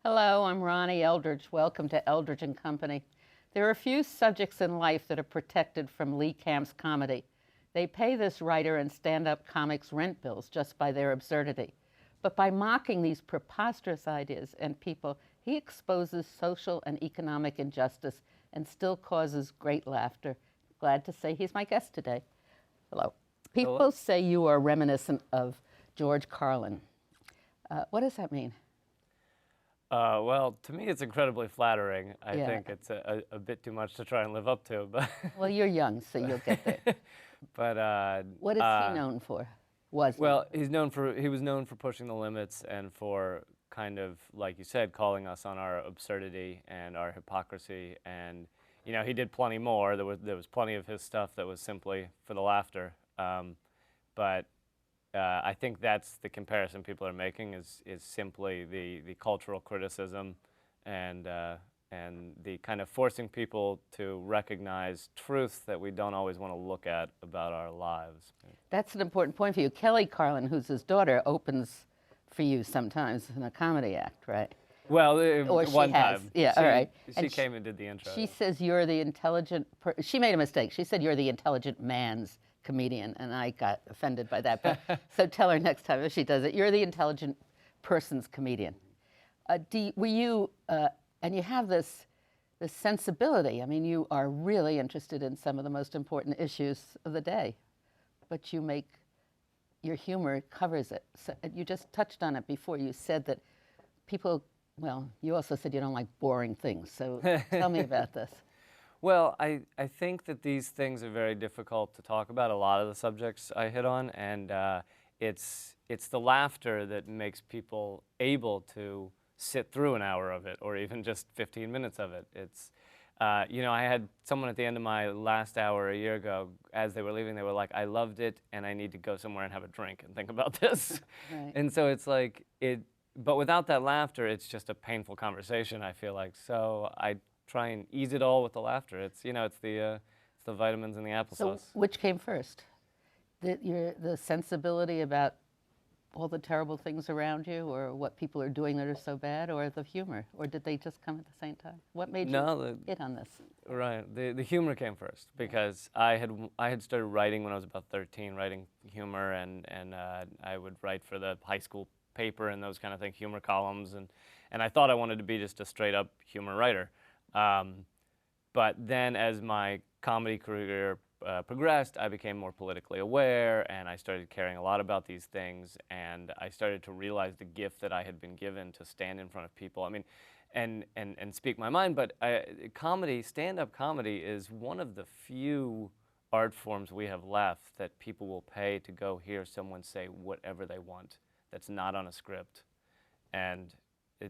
Hello, I'm Ronnie Eldridge. Welcome to Eldridge and Company. There are few subjects in life that are protected from Lee Camp's comedy. They pay this writer and stand-up comics rent bills just by their absurdity. But by mocking these preposterous ideas and people, he exposes social and economic injustice and still causes great laughter. Glad to say he's my guest today. Hello. People Hello. say you are reminiscent of George Carlin. What does that mean? Well, to me, it's incredibly flattering. I Yeah. think it's a bit too much to try and live up to, but Well, you're young, so you'll get there. but What is he known for? Was he? well, he was known for pushing the limits and for kind of, like you said, calling us on our absurdity and our hypocrisy. And he did plenty more. There was plenty of his stuff that was simply for the laughter. But I think that's the comparison people are making is simply the cultural criticism and the kind of forcing people to recognize truths that we don't always want to look at about our lives. That's an important point for you. Kelly Carlin, who's his daughter, opens for you sometimes in a comedy act, right? Well, Or she one has. time. Yeah, she, all right. She And came and did the intro. She says you're the intelligent. She made a mistake. She said you're the intelligent man's comedian, and I got offended by that. But so tell her next time if she does it, you're the intelligent person's comedian. Were you? And you have this sensibility. I mean, you are really interested in some of the most important issues of the day, but your humor covers it. So you just touched on it before. You said that people. Well, you also said you don't like boring things. So tell me about this. Well, I think that these things are very difficult to talk about, a lot of the subjects I hit on, and it's the laughter that makes people able to sit through an hour of it, or even just 15 minutes of it. I had someone at the end of my last hour a year ago, as they were leaving, they were like, I loved it, and I need to go somewhere and have a drink and think about this. Right. And so it's like, but without that laughter, it's just a painful conversation, I feel like. So I try and ease it all with the laughter. It's the vitamins in the applesauce. So which came first? The sensibility about all the terrible things around you, or what people are doing that are so bad, or the humor? Or did they just come at the same time? What made you hit on this? Right. The humor came first because I had started writing when I was about 13, writing humor, and I would write for the high school paper and those kind of things, humor columns, and I thought I wanted to be just a straight up humor writer. But then as my comedy career progressed, I became more politically aware, and I started caring a lot about these things, and I started to realize the gift that I had been given to stand in front of people. I mean, and speak my mind, but stand-up comedy is one of the few art forms we have left that people will pay to go hear someone say whatever they want that's not on a script. And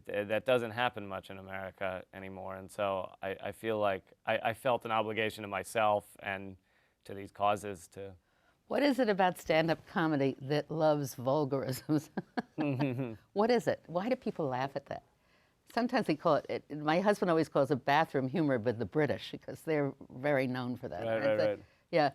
that doesn't happen much in America anymore. And so I feel like I felt an obligation to myself and to these causes to. What is it about stand-up comedy that loves vulgarisms? What is it? Why do people laugh at that? Sometimes they call it, my husband always calls it bathroom humor with the British, because they're very known for that. Right. Yeah.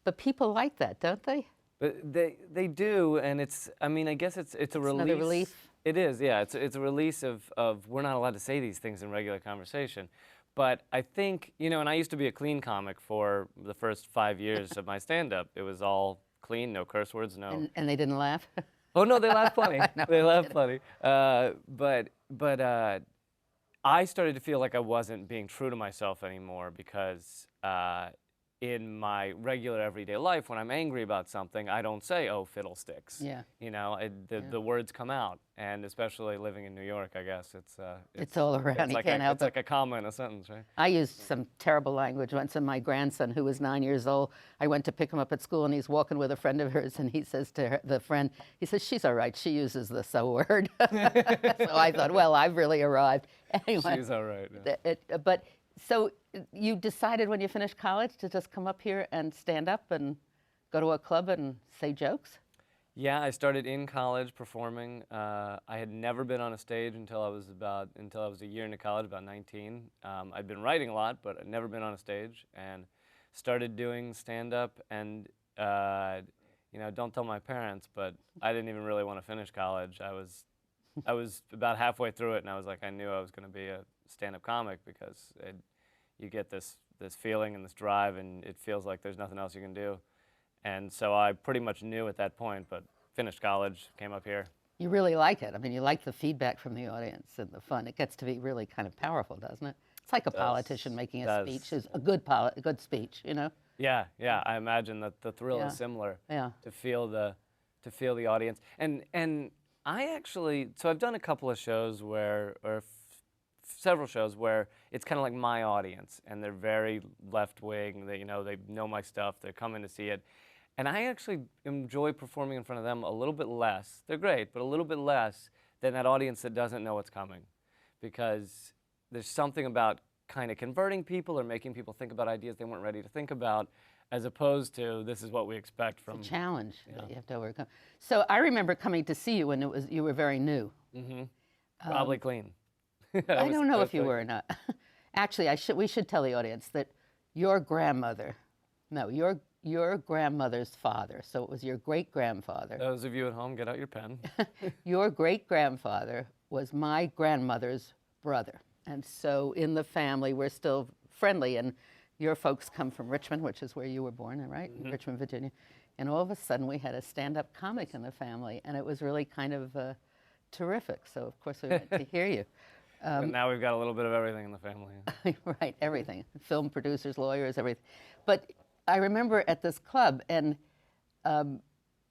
But people like that, don't they? But they do, and I guess it's a release. Another relief. It is, yeah. It's a release of we're not allowed to say these things in regular conversation. But I think, and I used to be a clean comic for the first 5 years of my stand-up. It was all clean, no curse words, no. And they didn't laugh? Oh no, they laugh plenty. No, They I'm laugh kidding. plenty. But I started to feel like I wasn't being true to myself anymore because in my regular everyday life, when I'm angry about something, I don't say, "Oh, fiddlesticks." Yeah. The words come out, and especially living in New York, I guess It's all around. It's You like can't help it's it. like a comma in a sentence, right? I used some terrible language once, and my grandson, who was 9 years old, I went to pick him up at school, and he's walking with a friend of hers, and he says to the friend, he says, she's all right, she uses the so word. So I thought, well, I've really arrived. Anyway, She's all right. Yeah. but so you decided when you finished college to just come up here and stand up and go to a club and say jokes? Yeah, I started in college performing. I had never been on a stage until I was a year into college, about 19. I'd been writing a lot, but I'd never been on a stage, and started doing stand-up. And don't tell my parents, but I didn't even really want to finish college. I was I was about halfway through it, and I was like, I knew I was going to be a stand-up comic because you get this feeling and this drive, and it feels like there's nothing else you can do. And so I pretty much knew at that point, but finished college, came up here. You really like it. I mean, you like the feedback from the audience and the fun. It gets to be really kind of powerful, doesn't it? It's like a politician making a speech, is a good speech, you know? Yeah, yeah. I imagine that the thrill Yeah. is similar. Yeah. To feel the audience. And I actually, so I've done a couple of shows several shows where it's kind of like my audience, and they're very left wing. They know my stuff. They're coming to see it, and I actually enjoy performing in front of them a little bit less. They're great, but a little bit less than that audience that doesn't know what's coming, because there's something about kind of converting people or making people think about ideas they weren't ready to think about, as opposed to this is what we expect from. It's a challenge that you have to overcome. So I remember coming to see you when you were very new. Probably clean. I don't know if you were or not. Actually, we should tell the audience that your grandmother's father, so it was your great-grandfather. Those of you at home, get out your pen. Your great-grandfather was my grandmother's brother. And so in the family, we're still friendly. And your folks come from Richmond, which is where you were born, right? In Richmond, Virginia. And all of a sudden, we had a stand-up comic in the family. And it was really kind of terrific. So, of course, we went to hear you. And now we've got a little bit of everything in the family. Right, everything. Film producers, lawyers, everything. But I remember at this club, and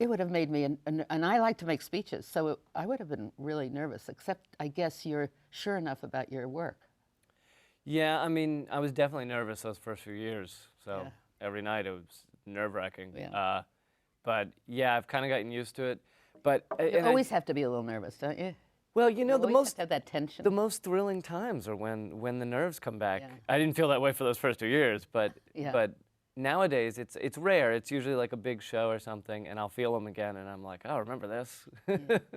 it would have made me, and I like to make speeches, so I would have been really nervous, except I guess you're sure enough about your work. Yeah, I mean, I was definitely nervous those first few years. So Yeah. every night it was nerve-wracking. Yeah. But yeah, I've kind of gotten used to it. But You always have to be a little nervous, don't you? well, you know, You always have to have that tension. the most thrilling times are when the nerves come back. Yeah. I didn't feel that way for those first 2 years, but Yeah. but nowadays it's rare. It's usually like a big show or something, and I'll feel them again, and I'm like, oh, remember this?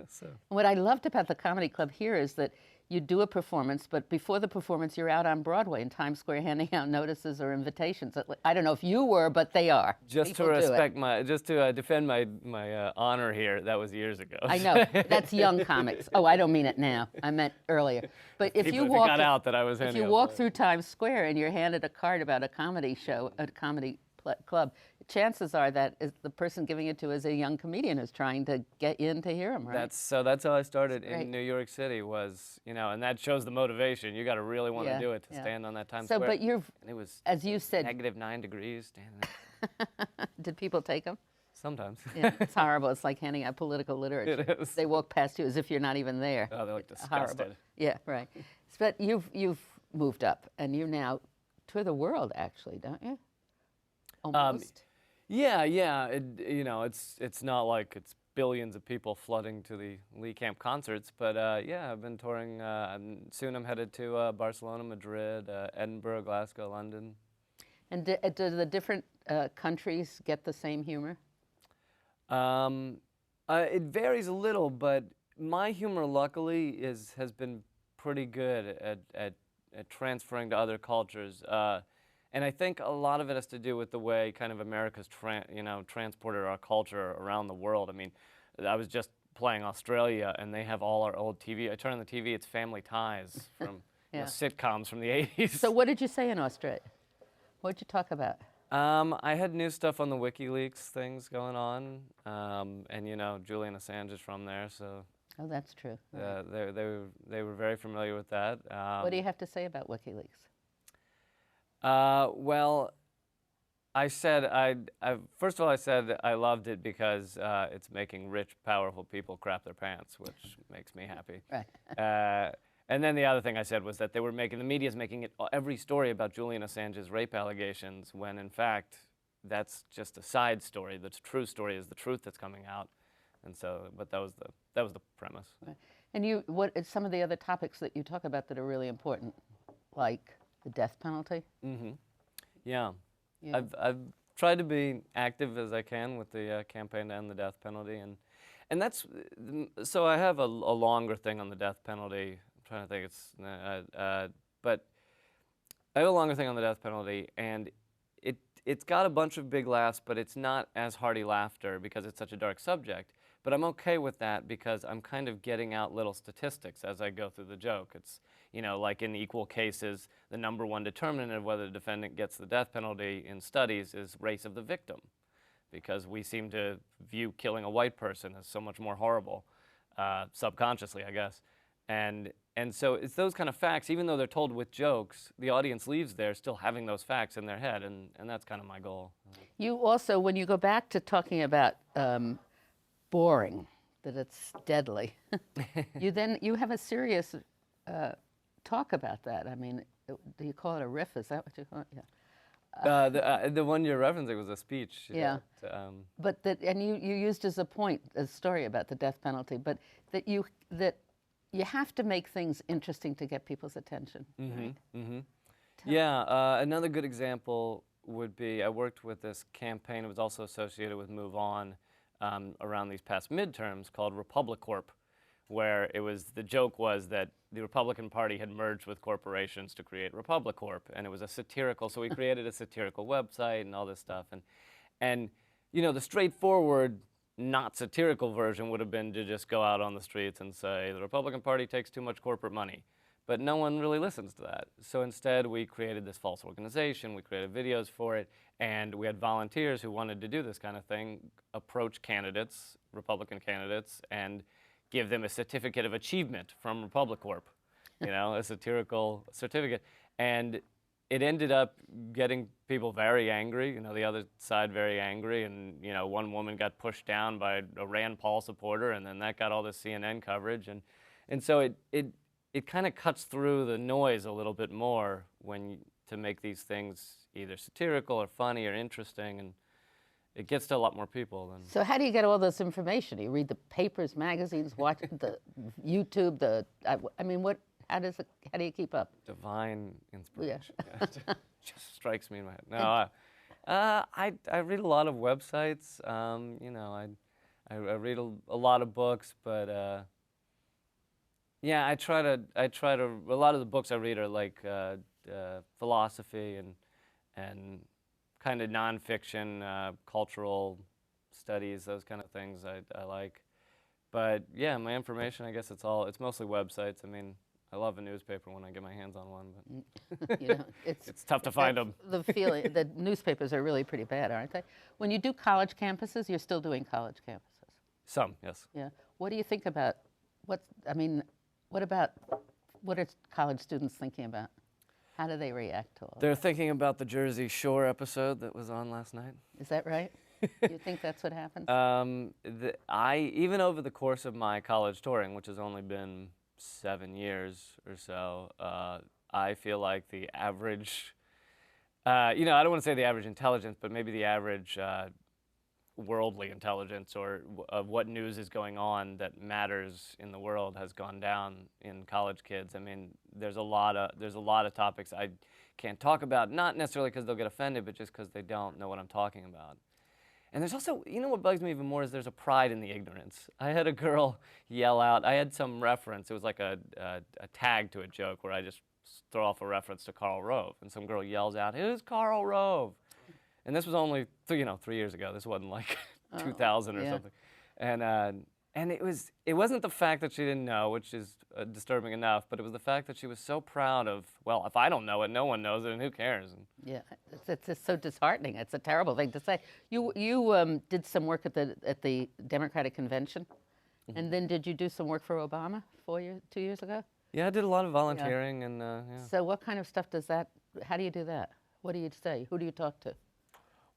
So. What I loved about the comedy club here is that you do a performance, but before the performance, you're out on Broadway in Times Square handing out notices or invitations. I don't know if you were, but they are. Just People to do it. respect just to defend my honor here, that was years ago. I know, that's young comics. Oh, I don't mean it now. I meant earlier. But if you walk, got out that I was if handing you out walk the- through Times Square and you're handed a card about a comedy show, a comedy club, chances are that the person giving it to is a young comedian who's trying to get in to hear him, right? That's how I started Great. in New York City, was, and that shows the motivation. You got to really want Yeah, to do it to yeah. stand on that Times So, Square. but you're, and it was as you said, -9 degrees standing there. did people take them? Sometimes. Yeah, it's horrible. It's like handing out political literature. It is. They walk past you as if you're not even there. Oh, they're like Horrible. disgusted. Yeah, right. But you've moved up, and you now tour the world, actually, don't you? Almost. Yeah. It's not like it's billions of people flooding to the Lee Camp concerts, but yeah, I've been touring. Soon I'm headed to Barcelona, Madrid, Edinburgh, Glasgow, London. And do the different countries get the same humor? It varies a little, but my humor, luckily, has been pretty good at transferring to other cultures. And I think a lot of it has to do with the way kind of America's transported our culture around the world. I mean, I was just playing Australia, and they have all our old TV. I turn on the TV, it's Family Ties from Yeah. sitcoms from the 80s. So what did you say in Australia? What did you talk about? I had new stuff on the WikiLeaks things going on, and Julian Assange is from there, so Oh, that's true. Right. they were very familiar with that. What do you have to say about WikiLeaks? Well, I said first of all, I said I loved it because it's making rich, powerful people crap their pants, which makes me happy. Right. And then the other thing I said was that the media's making it every story about Julian Assange's rape allegations, when in fact that's just a side story. The true story is the truth that's coming out, and so, but that was the premise. Right. And what are some of the other topics that you talk about that are really important, like the death penalty? Mm-hmm. Yeah. Yeah. I've tried to be active as I can with the campaign to end the death penalty, and that's so I have a longer thing on the death penalty. I'm trying to think, but I have a longer thing on the death penalty, and it's got a bunch of big laughs, but it's not as hearty laughter because it's such a dark subject. But I'm okay with that because I'm kind of getting out little statistics as I go through the joke. It's, you know, like in equal cases, the number one determinant of whether the defendant gets the death penalty in studies is race of the victim, because we seem to view killing a white person as so much more horrible, subconsciously, I guess. And so it's those kind of facts, even though they're told with jokes, the audience leaves there still having those facts in their head, and that's kind of my goal. You also, when you go back to talking about boring, that it's deadly, you have a serious talk about that. I mean, do you call it a riff? Is that what you call it? Yeah. The one you're referencing was a speech. Yeah. But that, and you used as a point a story about the death penalty, but that you have to make things interesting to get people's attention. Right? Yeah. Another good example would be I worked with this campaign. It was also associated with Move On around these past midterms called Republic Corp, where the joke was that the Republican Party had merged with corporations to create Republic Corp, and it was a satirical. So we created a satirical website and all this stuff, and you know, the straightforward, not satirical version would have been to just go out on the streets and say the Republican Party takes too much corporate money. But no one really listens to that. So instead, we created this false organization, we created videos for it, and we had volunteers who wanted to do this kind of thing, approach candidates, Republican candidates, and give them a certificate of achievement from Republic Corp, you know, a satirical certificate. And it ended up getting people very angry, you know, the other side very angry, and, you know, one woman got pushed down by a Rand Paul supporter, and then that got all this CNN coverage. And so it kind of cuts through the noise a little bit more to make these things either satirical or funny or interesting, and it gets to a lot more people. So how do you get all this information? You read the papers, magazines, watch the YouTube, I mean, how do you keep up? Divine inspiration. Yeah. Just strikes me in my head. No, I read a lot of websites. You know, I read a lot of books, but yeah, I try to. A lot of the books I read are like philosophy and kind of nonfiction, cultural studies, those kind of things I like. But yeah, my information, I guess it's mostly websites. I mean, I love a newspaper when I get my hands on one, but you know, it's tough to find them. The feeling, the newspapers are really pretty bad, aren't they? When you do college campuses, you're still doing college campuses. Some, yes. Yeah. What do you think about, what are college students thinking about? How do they react to all They're thinking about the Jersey Shore episode that was on last night. Is that right? You think that's what happened? Even over the course of my college touring, which has only been 7 years or so, I feel like the average, you know, I don't want to say the average intelligence, but maybe the average worldly intelligence or of what news is going on that matters in the world has gone down in college kids. I mean, there's a lot of topics I can't talk about, not necessarily because they'll get offended, but just because they don't know what I'm talking about. And there's also, you know what bugs me even more is there's a pride in the ignorance. I had a girl yell out, I had some reference, it was like a tag to a joke where I just throw off a reference to Karl Rove, and some girl yells out, "Who's Karl Rove?" And this was only 3 years ago. This wasn't like 2000 or something. And it wasn't the fact that she didn't know, which is disturbing enough, but it was the fact that she was so proud of, well, if I don't know it, no one knows it, and who cares? Yeah, it's just so disheartening. It's a terrible thing to say. You did some work at the Democratic Convention, and then did you do some work for Obama 2 years ago? Yeah, I did a lot of volunteering and yeah. So what kind of stuff how do you do that? What do you say? Who do you talk to?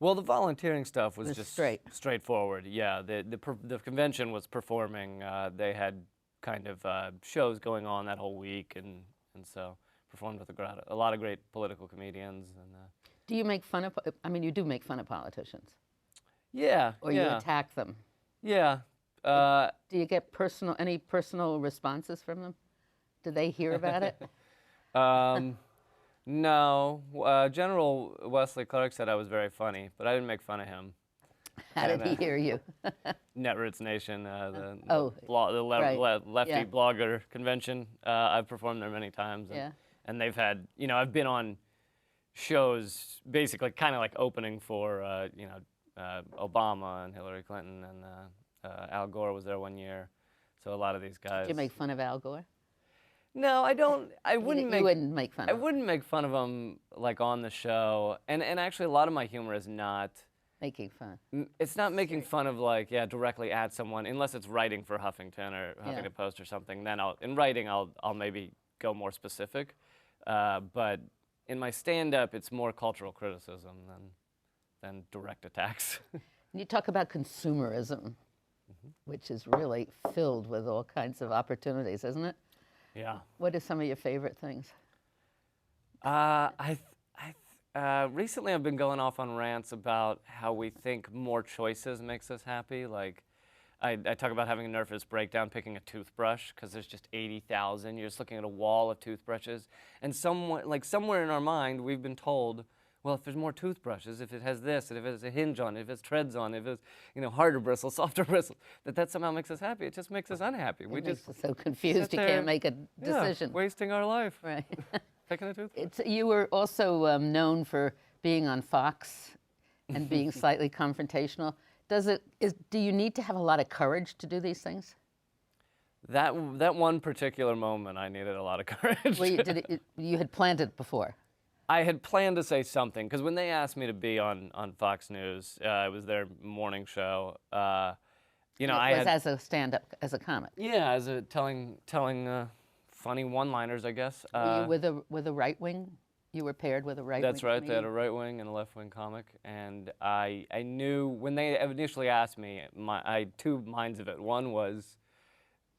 Well, the volunteering stuff was just straightforward. Yeah, the convention was performing. They had kind of shows going on that whole week, and so performed with a lot of great political comedians. And do you make fun of? I mean, you do make fun of politicians. Yeah. Or you attack them. Yeah. Do you get any personal responses from them? Do they hear about it? No. General Wesley Clark said I was very funny, but I didn't make fun of him. How did he hear you? Netroots Nation, the lefty blogger convention. I've performed there many times. And they've had, I've been on shows basically kind of like opening for Obama and Hillary Clinton and Al Gore was there one year. So a lot of these guys. Did you make fun of Al Gore? No, I don't. I wouldn't You make. wouldn't make fun I of him. wouldn't make fun of him like on the show. And actually, a lot of my humor is not. Making fun. It's not making fun of like directly at someone unless it's writing for Huffington or Huffington Yeah. Post or something. Then in writing I'll maybe go more specific. But in my stand-up, it's more cultural criticism than direct attacks. You talk about consumerism, which is really filled with all kinds of opportunities, isn't it? Yeah. What are some of your favorite things? Recently I've been going off on rants about how we think more choices makes us happy. Like, I talk about having a nervous breakdown picking a toothbrush because there's just 80,000. You're just looking at a wall of toothbrushes, and somewhere in our mind we've been told, well, if there's more toothbrushes, if it has this, and if it has a hinge on it, if it has treads on it, if it's harder bristles, softer bristles, that somehow makes us happy. It just makes us unhappy. It makes us so confused you can't make a decision. Yeah, wasting our life. Right. Picking a toothbrush. You were also known for being on Fox and being slightly confrontational. Do you need to have a lot of courage to do these things? That one particular moment, I needed a lot of courage. Well, you had planned it before. I had planned to say something because when they asked me to be on Fox News, it was their morning show. I was as a stand-up, as a comic. Yeah, as a telling funny one-liners, I guess. Were you with a right wing? You were paired with a right wing. That's right. comedian? They had a right wing and a left wing comic, and I knew when they initially asked me, I had two minds of it. One was,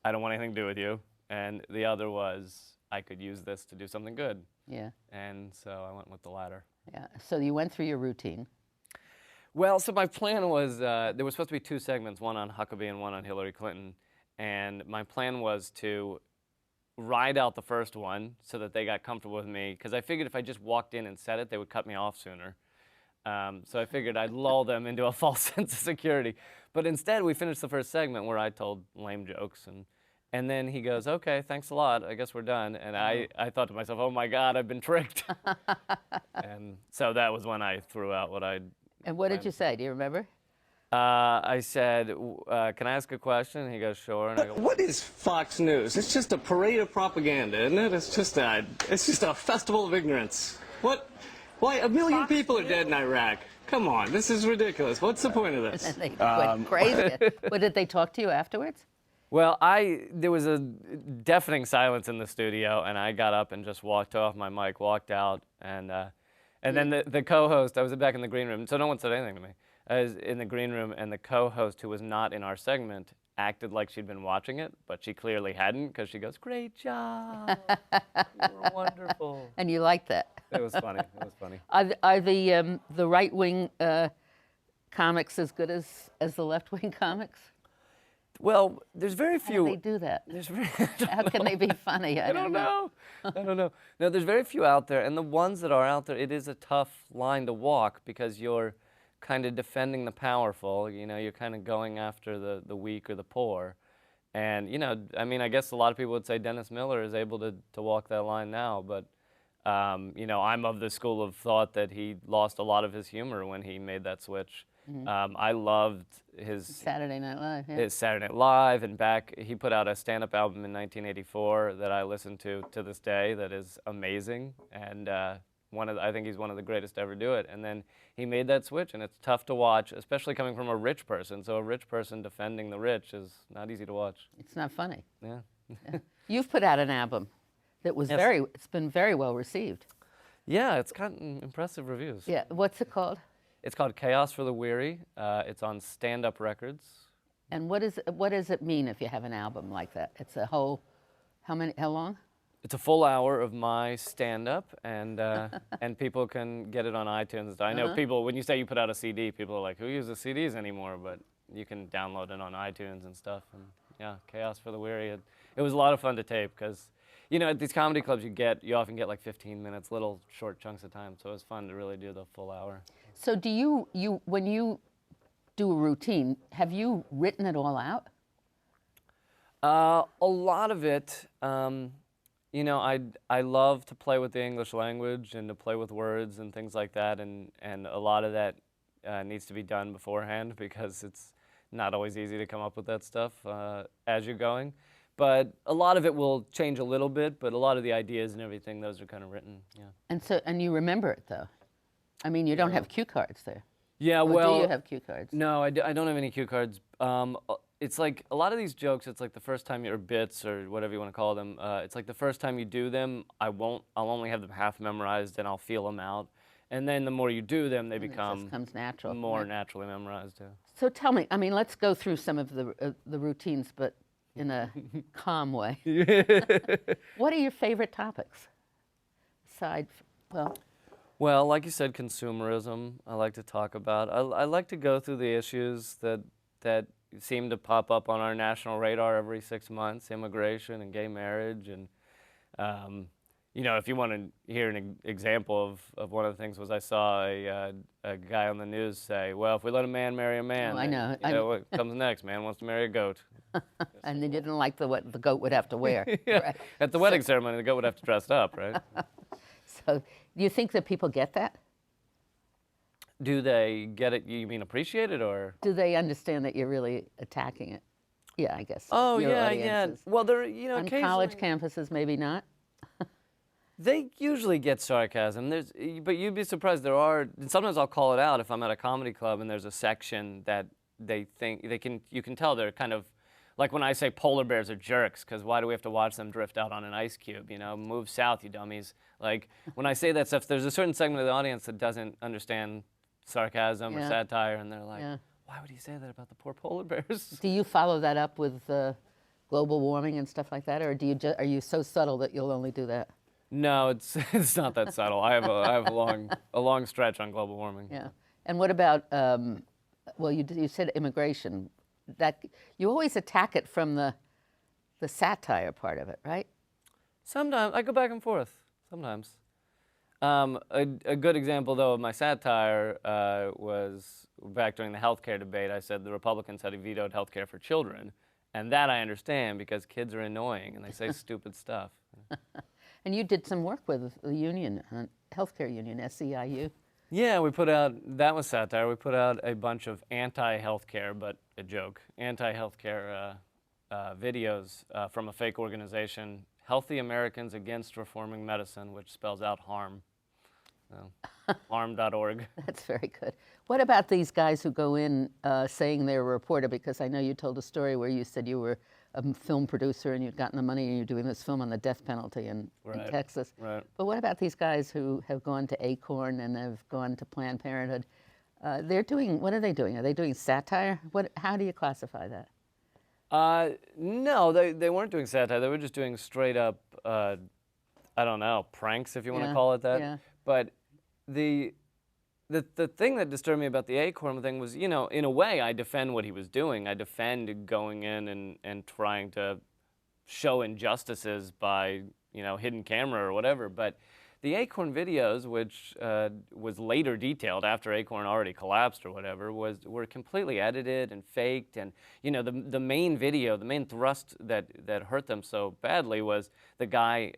I don't want anything to do with you, and the other was, I could use this to do something good. Yeah. And so I went with the latter. Yeah. So you went through your routine. Well, so my plan was there was supposed to be two segments, one on Huckabee and one on Hillary Clinton, and my plan was to ride out the first one so that they got comfortable with me, because I figured if I just walked in and said it, they would cut me off sooner. So I figured I'd lull them into a false sense of security. But instead, we finished the first segment where I told lame jokes, and then he goes, okay, thanks a lot, I guess we're done. And I thought to myself, oh my God, I've been tricked. And so that was when I threw out what I'd And what did you say? Do you remember? I said, can I ask a question? And he goes, sure. And I go, What is Fox News? It's just a parade of propaganda, isn't it? It's just a festival of ignorance. What? Why, 1 million people are dead in Iraq. Come on, this is ridiculous. What's the point of this? And they went crazy. What, did they talk to you afterwards? well, there was a deafening silence in the studio, and I got up and just walked off my mic, walked out, and then the co-host, I was back in the green room, so no one said anything to me. I was in the green room, and the co-host, who was not in our segment, acted like she'd been watching it, but she clearly hadn't, because she goes, great job, you were wonderful. And you liked that? It was funny, it was funny. Are the right-wing comics as good as the left-wing comics? Well, there's very How do few. they do that? There's very, How can they be funny? I don't know. I don't know. No, there's very few out there, and the ones that are out there, it is a tough line to walk because you're kind of defending the powerful. You're kind of going after the weak or the poor, and I guess a lot of people would say Dennis Miller is able to walk that line now, but I'm of the school of thought that he lost a lot of his humor when he made that switch. I loved his Saturday Night Live, yeah. his Saturday Night Live, and he put out a stand-up album in 1984 that I listen to this day that is amazing, and I think he's one of the greatest to ever do it. And then he made that switch, and it's tough to watch, especially coming from a rich person. So a rich person defending the rich is not easy to watch. It's not funny. Yeah. You've put out an album that was Yes. it's been very well received. Yeah, it's gotten impressive reviews. Yeah, what's it called? It's called Chaos for the Weary. It's on Stand Up Records. And what does it mean if you have an album like that? It's a whole, how long? It's a full hour of my stand-up, and people can get it on iTunes. I know people, when you say you put out a CD, people are like, who uses CDs anymore? But you can download it on iTunes and stuff. And yeah, Chaos for the Weary. It was a lot of fun to tape because, at these comedy clubs you often get like 15 minutes, little short chunks of time. So it was fun to really do the full hour. So do you when you do a routine, have you written it all out? A lot of it, you know, I love to play with the English language and to play with words and things like that, and a lot of that needs to be done beforehand because it's not always easy to come up with that stuff as you're going. But a lot of it will change a little bit, but a lot of the ideas and everything, those are kind of written, yeah. And you remember it though. I mean, you don't have cue cards there. Yeah, Or well, do you have cue cards? no, I don't have any cue cards. It's like a lot of these jokes. It's like the first time or bits or whatever you want to call them. It's like the first time you do them, I'll only have them half memorized and I'll feel them out. And then the more you do them, they And it just become comes natural. more right? naturally memorized. Yeah. So tell me, I mean, let's go through some of the routines, but in a calm way. What are your favorite topics? Aside, well, Well, like you said, consumerism. I like to talk about. I like to go through the issues that seem to pop up on our national radar every 6 months: immigration and gay marriage. And you know, if you want to hear an example of one of the things, was I saw a guy on the news say, "Well, if we let a man marry a man, Oh, I know. you know what comes next? Man wants to marry a goat." and they didn't like what the goat would have to wear. Yeah. Right. At the wedding ceremony, the goat would have to dress up, right? So do you think that people get that? Do they get it? You mean appreciate it, or? Do they understand that you're really attacking it? Yeah, I guess. Oh your yeah, audiences. yeah. Well, there, you know, On college occasionally campuses, maybe not. they usually get sarcasm. But you'd be surprised. There are. Sometimes I'll call it out if I'm at a comedy club and there's a section that they think you can tell they're kind of like when I say polar bears are jerks, because why do we have to watch them drift out on an ice cube? You know, move south, you dummies. Like when I say that stuff, there's a certain segment of the audience that doesn't understand sarcasm or Yeah. satire, and they're like, Yeah. why would he say that about the poor polar bears? Do you follow that up with global warming and stuff like that, or are you so subtle that you'll only do that? No, it's not that subtle. I have a long stretch on global warming. Yeah. And what about? Well, you said immigration. That you always attack it from the satire part of it, right? Sometimes I go back and forth. Sometimes. A good example, though, of my satire was back during the healthcare debate. I said the Republicans had vetoed healthcare for children, and that I understand because kids are annoying and they say stupid stuff. And you did some work with the union, healthcare union, SEIU. Yeah, that was satire. We put out a bunch of anti-healthcare, but a joke, anti-healthcare videos from a fake organization, Healthy Americans Against Reforming Medicine, which spells out harm. So, harm.org. That's very good. What about these guys who go in saying they're a reporter? Because I know you told a story where you said you were a film producer and you'd gotten the money and you're doing this film on the death penalty in Texas. Right. But what about these guys who have gone to Acorn and have gone to Planned Parenthood? They're doing, what are they doing? Are they doing satire? How do you classify that? No, they weren't doing satire. They were just doing straight up, I don't know, pranks, if you want to Yeah, call it that. yeah. But the thing that disturbed me about the Acorn thing was, you know, in a way, I defend what he was doing. I defend going in and trying to show injustices by, you know, hidden camera or whatever. But the Acorn videos, which was later detailed after Acorn already collapsed or whatever, were completely edited and faked. And you know, the main video, the main thrust that hurt them so badly was the guy.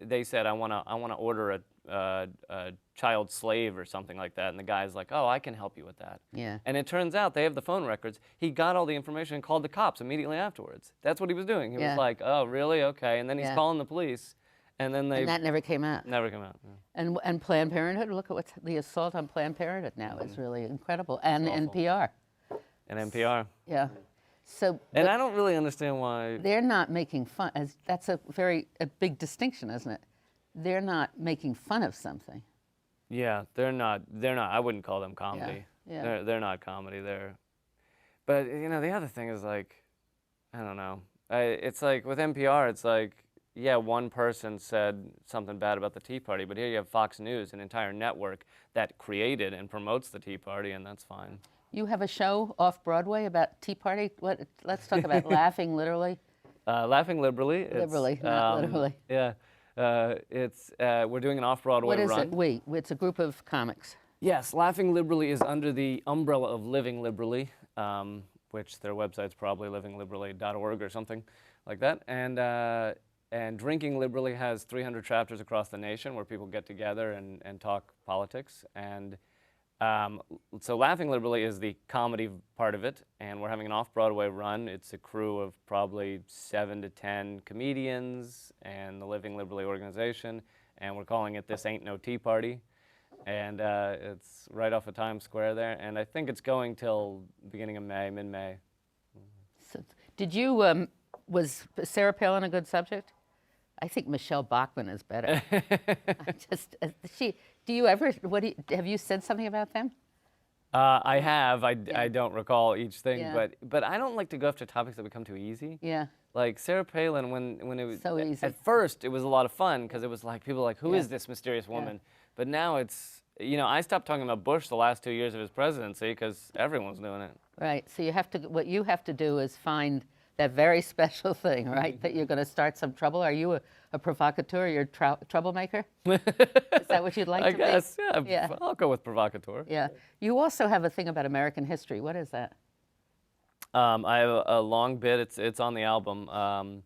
They said, "I want to order a child slave or something like that," and the guy's like, "Oh, I can help you with that." Yeah. And it turns out they have the phone records. He got all the information and called the cops immediately afterwards. That's what he was doing. He Yeah. was like, "Oh, really? Okay." And then he's Yeah. calling the police. And then they And that never came out. never come out. Yeah. And Planned Parenthood, look at what's the assault on Planned Parenthood now is really incredible. And awful. NPR. And NPR. Yeah. So And but I don't really understand why. they're not making fun. That's a big distinction, isn't it? They're not making fun of something. Yeah, they're not. I wouldn't call them comedy. Yeah. They're not comedy. But you know, the other thing is like, I don't know. It's like with NPR, it's like, yeah, one person said something bad about the Tea Party, but here you have Fox News, an entire network that created and promotes the Tea Party, and that's fine. You have a show off Broadway about Tea Party. Let's talk about Laughing Literally. Laughing Liberally. Liberally, not literally. Yeah. We're doing an off-Broadway What is run. it? It's a group of comics. Yes, Laughing Liberally is under the umbrella of Living Liberally, which their website's probably livingliberally.org or something like that. And and Drinking Liberally has 300 chapters across the nation where people get together and talk politics. And so Laughing Liberally is the comedy part of it, and we're having an off-Broadway run. It's a crew of probably 7 to 10 comedians and the Living Liberally organization, and we're calling it This Ain't No Tea Party. And it's right off of Times Square there, and I think it's going till beginning of May, mid-May. So, did you, was Sarah Palin a good subject? I think Michelle Bachmann is better. I just, do you ever, have you said something about them? I have. I don't recall each thing, Yeah. but I don't like to go after topics that become too easy. Yeah. Like Sarah Palin, when it was So easy. at first, it was a lot of fun because it was like people were like, who Yeah. is this mysterious woman? But now it's, I stopped talking about Bush the last 2 years of his presidency because everyone's doing it. Right. So you have to, what you have to do is find that very special thing, right? That you're going to start some trouble. Are you a provocateur? You're a troublemaker? Is that what you'd like I to guess, be? yeah, Yeah. I'll go with provocateur. Yeah. You also have a thing about American history. What is that? I have a long bit, it's on the album,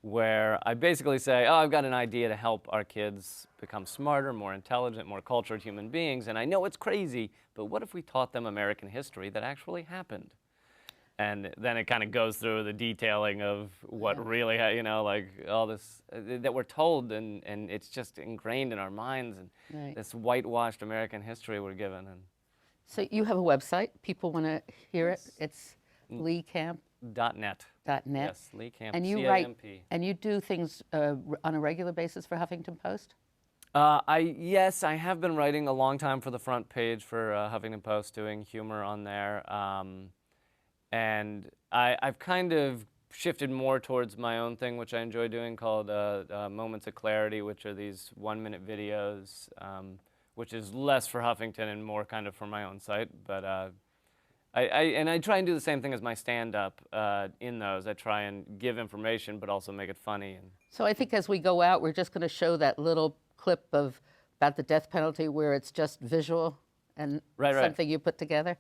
where I basically say, I've got an idea to help our kids become smarter, more intelligent, more cultured human beings, and I know it's crazy, but what if we taught them American history that actually happened? And then it kind of goes through the detailing of what really, like all this that we're told, and it's just ingrained in our minds, and Right. this whitewashed American history we're given. And So you have a website. People want to hear it. It's leecamp.net. .net. Yes, Lee Camp, And you C-A-M-P. and you do things on a regular basis for Huffington Post? Yes, I have been writing a long time for the front page for Huffington Post, doing humor on there. And I've kind of shifted more towards my own thing, which I enjoy doing, called Moments of Clarity, which are these 1-minute videos, which is less for Huffington and more kind of for my own site. But I try and do the same thing as my stand-up in those. I try and give information, but also make it funny. And So I think as we go out, we're just going to show that little clip about the death penalty where it's just visual and Right. something you put together.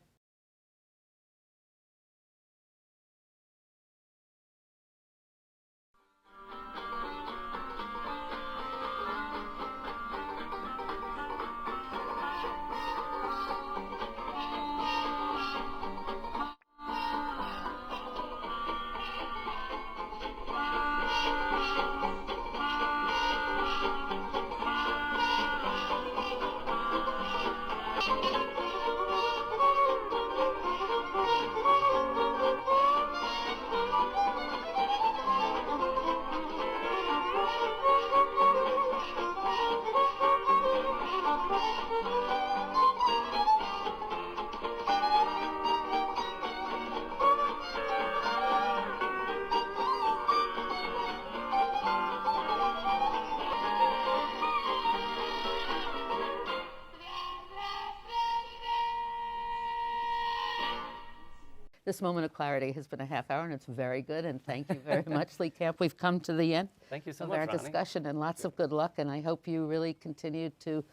This moment of clarity has been a half hour, and it's very good, and thank you very much, Lee Camp. We've come to the end thank you so of much, our Ronnie. discussion, and lots of good luck, and I hope you really continue to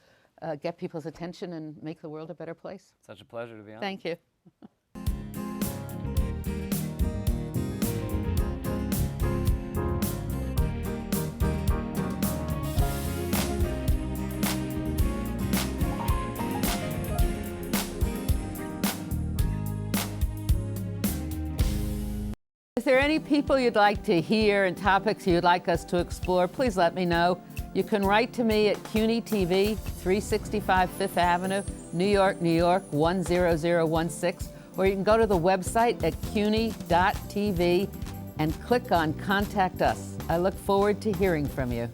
get people's attention and make the world a better place. Such a pleasure to be on. Thank you. If there are any people you'd like to hear and topics you'd like us to explore, please let me know. You can write to me at CUNY TV, 365 Fifth Avenue, New York, New York, 10016, or you can go to the website at cuny.tv and click on Contact Us. I look forward to hearing from you.